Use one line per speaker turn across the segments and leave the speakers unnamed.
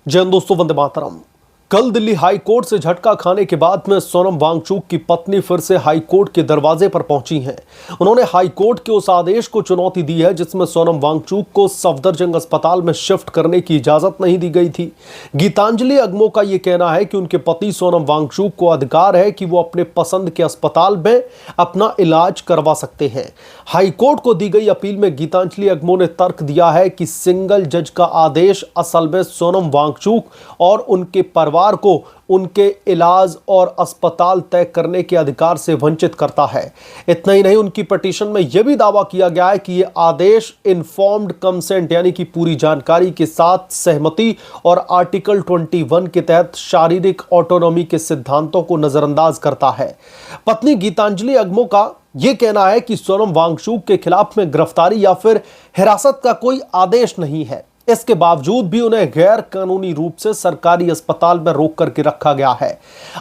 जय हिंद दोस्तों, वंदे मातरम। कल दिल्ली हाई कोर्ट से झटका खाने के बाद में सोनम वांगचुक की पत्नी फिर से हाई कोर्ट के दरवाजे पर पहुंची हैं। उन्होंने हाई कोर्ट के उस आदेश को चुनौती दी है जिसमें सोनम वांगचुक को सफदरजंग अस्पताल में शिफ्ट करने की इजाजत नहीं दी गई थी। गीतांजलि अगमो का यह कहना है कि उनके पति सोनम वांगचुक को अधिकार है कि वो अपने पसंद के अस्पताल में अपना इलाज करवा सकते हैं। हाई कोर्ट को दी गई अपील में गीतांजलि अगमो ने तर्क दिया है कि सिंगल जज का आदेश असल में सोनम वांगचुक और उनके परिवार को उनके इलाज और अस्पताल तय करने के अधिकार से वंचित करता है। इतना ही नहीं, उनकी पिटीशन में यह भी दावा किया गया है कि यह आदेश इन्फॉर्म्ड कंसेंट यानी कि पूरी जानकारी के साथ सहमति और आर्टिकल 21 के तहत शारीरिक ऑटोनॉमी के सिद्धांतों को नजरअंदाज करता है। पत्नी गीतांजलि अगमो का यह कहना है कि सोनम वांगचुक के खिलाफ में गिरफ्तारी या फिर हिरासत का कोई आदेश नहीं है। इसके बावजूद भी उन्हें गैर कानूनी रूप से सरकारी अस्पताल में रोक करके रखा गया है।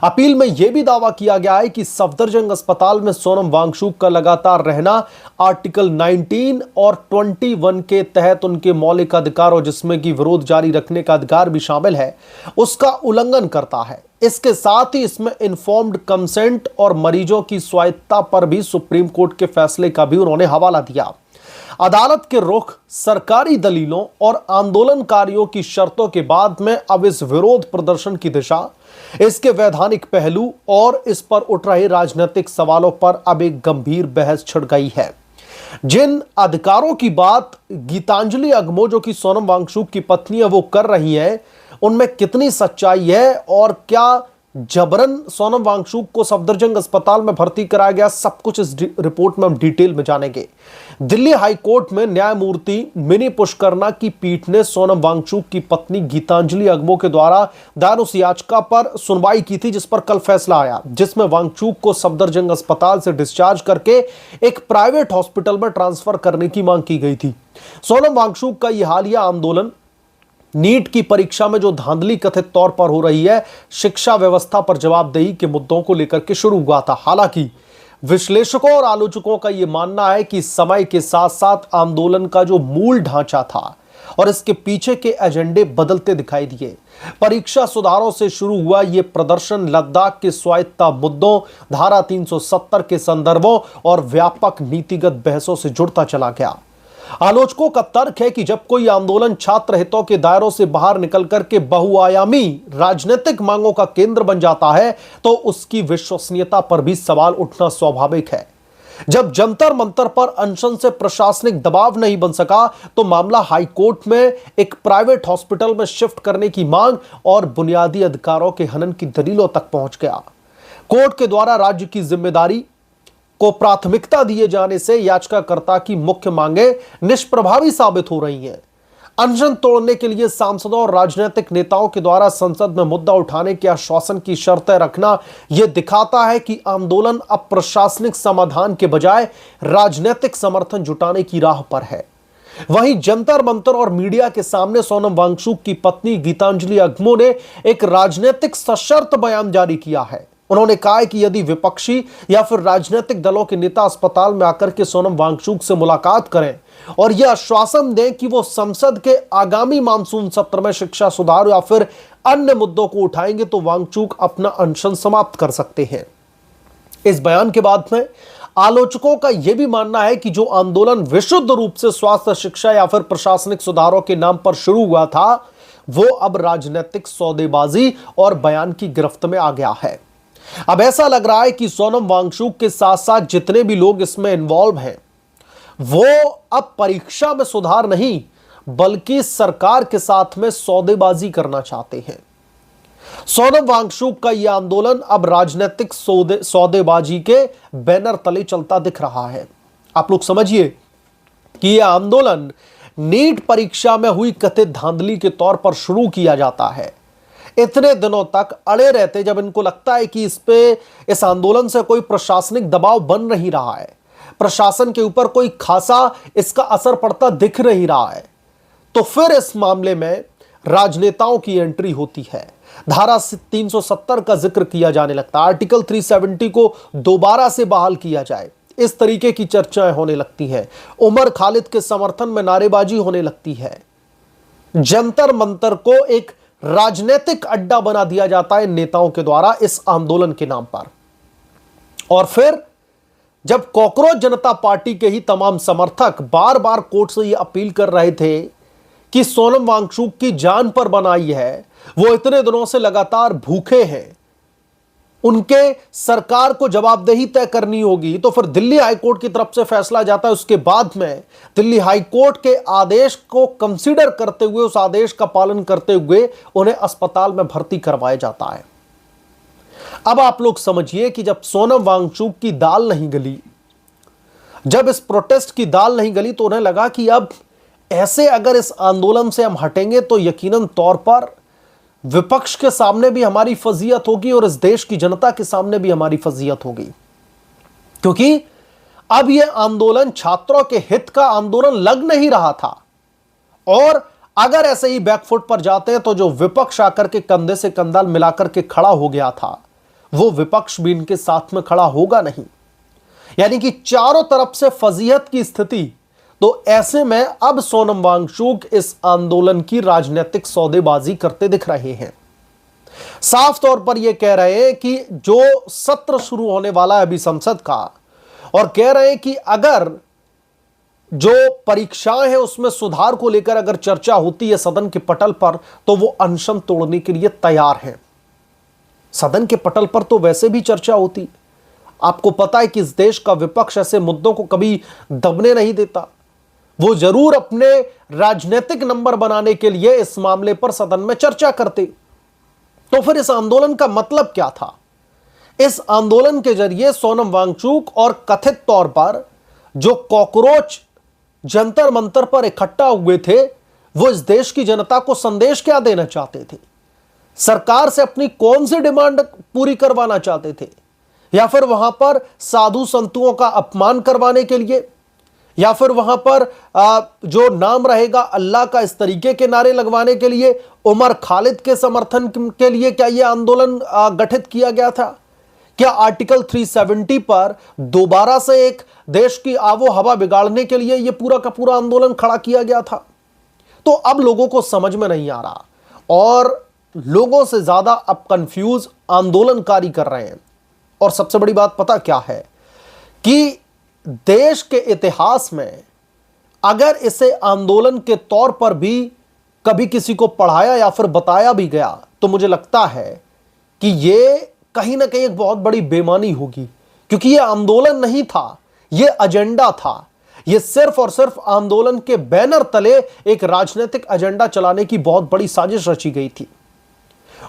अपील में यह भी दावा किया गया है कि सफदरजंग अस्पताल में सोनम वांगचुक का लगातार रहना आर्टिकल 19 और 21 के तहत उनके मौलिक अधिकारों जिसमें कि विरोध जारी रखने का अधिकार भी शामिल है, उसका उल्लंघन करता है। इसके साथ ही इसमें इन्फॉर्म्ड कंसेंट और मरीजों की स्वायत्तता पर भी सुप्रीम कोर्ट के फैसले का भी उन्होंने हवाला दिया। अदालत के रुख, सरकारी दलीलों और आंदोलनकारियों की शर्तों के बाद में अब इस विरोध प्रदर्शन की दिशा, इसके वैधानिक पहलू और इस पर उठ रहे राजनीतिक सवालों पर अब एक गंभीर बहस छिड़ गई है। जिन अधिकारों की बात गीतांजलि अगमो, जो कि सोनम वांगचुक की पत्नी है, वो कर रही है, उनमें कितनी सच्चाई है और क्या जबरन सोनम वांगचुक को सफदरजंग अस्पताल में भर्ती कराया गया, सब कुछ इस रिपोर्ट में हम डिटेल में जानेंगे। दिल्ली हाई कोर्ट में न्यायमूर्ति मिनी पुष्करना की पीठ ने सोनम वांगचुक की पत्नी गीतांजलि अगमो के द्वारा दायर उस याचिका पर सुनवाई की थी जिस पर कल फैसला आया, जिसमें वांगचुक को सफदरजंग अस्पताल से डिस्चार्ज करके एक प्राइवेट हॉस्पिटल में ट्रांसफर करने की मांग की गई थी। सोनम वांगचुक का यह हालिया आंदोलन नीट की परीक्षा में जो धांधली कथित तौर पर हो रही है, शिक्षा व्यवस्था पर जवाबदेही के मुद्दों को लेकर के शुरू हुआ था। हालांकि विश्लेषकों और आलोचकों का यह मानना है कि समय के साथ साथ आंदोलन का जो मूल ढांचा था और इसके पीछे के एजेंडे बदलते दिखाई दिए। परीक्षा सुधारों से शुरू हुआ यह प्रदर्शन लद्दाख के स्वायत्तता मुद्दों, धारा 370 के संदर्भों और व्यापक नीतिगत बहसों से जुड़ता चला गया। आलोचकों का तर्क है कि जब कोई आंदोलन छात्र हितों के दायरों से बाहर निकल करके बहुआयामी राजनीतिक मांगों का केंद्र बन जाता है तो उसकी विश्वसनीयता पर भी सवाल उठना स्वाभाविक है। जब जंतर मंतर पर अनशन से प्रशासनिक दबाव नहीं बन सका तो मामला हाई कोर्ट में एक प्राइवेट हॉस्पिटल में शिफ्ट करने की मांग और बुनियादी अधिकारों के हनन की दलीलों तक पहुंच गया। कोर्ट के द्वारा राज्य की जिम्मेदारी को प्राथमिकता दिए जाने से याचिकाकर्ता की मुख्य मांगें निष्प्रभावी साबित हो रही हैं। अनशन तोड़ने के लिए सांसदों और राजनीतिक नेताओं के द्वारा संसद में मुद्दा उठाने के आश्वासन की शर्तें रखना यह दिखाता है कि आंदोलन अब प्रशासनिक समाधान के बजाय राजनीतिक समर्थन जुटाने की राह पर है। वहीं जंतर मंतर और मीडिया के सामने सोनम वांगचुक की पत्नी गीतांजलि अगमो ने एक राजनीतिक सशर्त बयान जारी किया है। उन्होंने कहा है कि यदि विपक्षी या फिर राजनीतिक दलों के नेता अस्पताल में आकर के सोनम वांगचुक से मुलाकात करें और यह आश्वासन दें कि वो संसद के आगामी मानसून सत्र में शिक्षा सुधार या फिर अन्य मुद्दों को उठाएंगे तो वांगचुक अपना अनशन समाप्त कर सकते हैं। इस बयान के बाद में आलोचकों का यह भी मानना है कि जो आंदोलन विशुद्ध रूप से स्वास्थ्य, शिक्षा या फिर प्रशासनिक सुधारों के नाम पर शुरू हुआ था, वो अब राजनीतिक सौदेबाजी और बयान की गिरफ्त में आ गया है। अब ऐसा लग रहा है कि सोनम वांगचुक के साथ साथ जितने भी लोग इसमें इन्वॉल्व हैं वो अब परीक्षा में सुधार नहीं बल्कि सरकार के साथ में सौदेबाजी करना चाहते हैं। सोनम वांगचुक का यह आंदोलन अब राजनीतिक सौदेबाजी के बैनर तले चलता दिख रहा है। आप लोग समझिए कि यह आंदोलन नीट परीक्षा में हुई कथित धांधली के तौर पर शुरू किया जाता है। इतने दिनों तक अड़े रहते जब इनको लगता है कि इस आंदोलन से कोई प्रशासनिक दबाव बन नहीं रहा है, प्रशासन के ऊपर कोई खासा इसका असर पड़ता दिख नहीं रहा है, तो फिर इस मामले में राजनेताओं की एंट्री होती है। धारा 370 का जिक्र किया जाने लगता है, आर्टिकल 370 को दोबारा से बहाल किया जाए, इस तरीके की चर्चाएं होने लगती हैं। उमर खालिद के समर्थन में नारेबाजी होने लगती है। जंतर मंतर को एक राजनीतिक अड्डा बना दिया जाता है नेताओं के द्वारा इस आंदोलन के नाम पर। और फिर जब कॉकरोच जनता पार्टी के ही तमाम समर्थक बार बार कोर्ट से यह अपील कर रहे थे कि सोनम वांगचुक की जान पर बनाई है, वो इतने दिनों से लगातार भूखे हैं, उनके सरकार को जवाबदेही तय करनी होगी, तो फिर दिल्ली हाईकोर्ट की तरफ से फैसला जाता है। उसके बाद में दिल्ली हाईकोर्ट के आदेश को कंसीडर करते हुए, उस आदेश का पालन करते हुए उन्हें अस्पताल में भर्ती करवाया जाता है। अब आप लोग समझिए कि जब सोनम वांगचुक की दाल नहीं गली, जब इस प्रोटेस्ट की दाल नहीं गली, तो उन्हें लगा कि अब ऐसे अगर इस आंदोलन से हम हटेंगे तो यकीनन तौर पर विपक्ष के सामने भी हमारी फजीयत होगी और इस देश की जनता के सामने भी हमारी फजीयत होगी, क्योंकि अब यह आंदोलन छात्रों के हित का आंदोलन लग नहीं रहा था। और अगर ऐसे ही बैकफुट पर जाते हैं तो जो विपक्ष आकर के कंधे से कंधा मिलाकर के खड़ा हो गया था, वो विपक्ष भी इनके साथ में खड़ा होगा नहीं। यानी कि चारों तरफ से फजीयत की स्थिति। तो ऐसे में अब सोनम वांगचुक इस आंदोलन की राजनीतिक सौदेबाजी करते दिख रहे हैं। साफ तौर पर यह कह रहे हैं कि जो सत्र शुरू होने वाला है अभी संसद का, और कह रहे हैं कि अगर जो परीक्षाएं हैं उसमें सुधार को लेकर अगर चर्चा होती है सदन के पटल पर, तो वो अनशन तोड़ने के लिए तैयार हैं। सदन के पटल पर तो वैसे भी चर्चा होती। आपको पता है कि इस देश का विपक्ष ऐसे मुद्दों को कभी दबने नहीं देता। वो जरूर अपने राजनीतिक नंबर बनाने के लिए इस मामले पर सदन में चर्चा करते। तो फिर इस आंदोलन का मतलब क्या था? इस आंदोलन के जरिए सोनम वांगचुक और कथित तौर पर जो कॉकरोच जंतर मंतर पर इकट्ठा हुए थे, वो इस देश की जनता को संदेश क्या देना चाहते थे? सरकार से अपनी कौन सी डिमांड पूरी करवाना चाहते थे? या फिर वहां पर साधु संतों का अपमान करवाने के लिए, या फिर वहां पर जो नाम रहेगा अल्लाह का, इस तरीके के नारे लगवाने के लिए, उमर खालिद के समर्थन के लिए क्या यह आंदोलन गठित किया गया था? क्या आर्टिकल 370 पर दोबारा से एक देश की आबो हवा बिगाड़ने के लिए यह पूरा का पूरा आंदोलन खड़ा किया गया था? तो अब लोगों को समझ में नहीं आ रहा, और लोगों से ज्यादा अब कंफ्यूज आंदोलनकारी कर रहे हैं। और सबसे बड़ी बात पता क्या है कि देश के इतिहास में अगर इसे आंदोलन के तौर पर भी कभी किसी को पढ़ाया या फिर बताया भी गया, तो मुझे लगता है कि यह कहीं ना कहीं एक बहुत बड़ी बेईमानी होगी, क्योंकि यह आंदोलन नहीं था, यह एजेंडा था। यह सिर्फ और सिर्फ आंदोलन के बैनर तले एक राजनीतिक एजेंडा चलाने की बहुत बड़ी साजिश रची गई थी,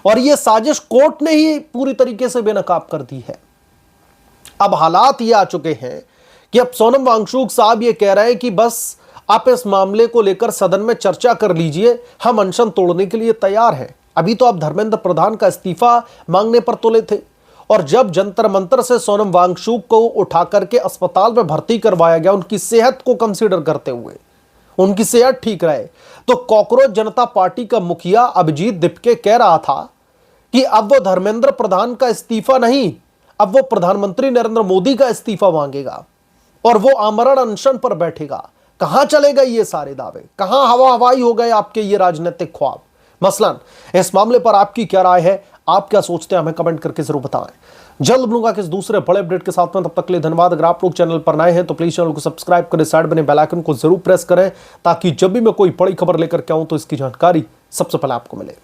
और यह साजिश कोर्ट ने ही पूरी तरीके से बेनकाब कर दी है। अब हालात ये आ चुके हैं कि अब सोनम वांगचुक साहब ये कह रहे हैं कि बस आप इस मामले को लेकर सदन में चर्चा कर लीजिए, हम अनशन तोड़ने के लिए तैयार हैं। अभी तो आप धर्मेंद्र प्रधान का इस्तीफा मांगने पर तुले थे, और जब जंतर मंतर से सोनम वांगचुक को उठा करके अस्पताल में भर्ती करवाया गया, उनकी सेहत को कंसीडर करते हुए, उनकी सेहत ठीक रहे, तो कॉकरोच जनता पार्टी का मुखिया अभिजीत दीपके कह रहा था कि अब वो धर्मेंद्र प्रधान का इस्तीफा नहीं, अब वो प्रधानमंत्री नरेंद्र मोदी का इस्तीफा मांगेगा और वो आमरण अनशन पर बैठेगा। कहां चले गए ये सारे दावे? कहां हवा हवाई हो गए आपके ये राजनीतिक ख्वाब? मसलन इस मामले पर आपकी क्या राय है? आप क्या सोचते हैं? हमें कमेंट करके जरूर बताएं। जल्द मिलूंगा किस दूसरे बड़े अपडेट के साथ में, तब तक के लिए धन्यवाद। अगर आप लोग चैनल पर नए हैं तो प्लीज चैनल को सब्सक्राइब करें, साइड बने बेल आइकन को जरूर प्रेस करें, ताकि जब भी मैं कोई बड़ी खबर लेकर के आऊं तो इसकी जानकारी सबसे पहले आपको मिले।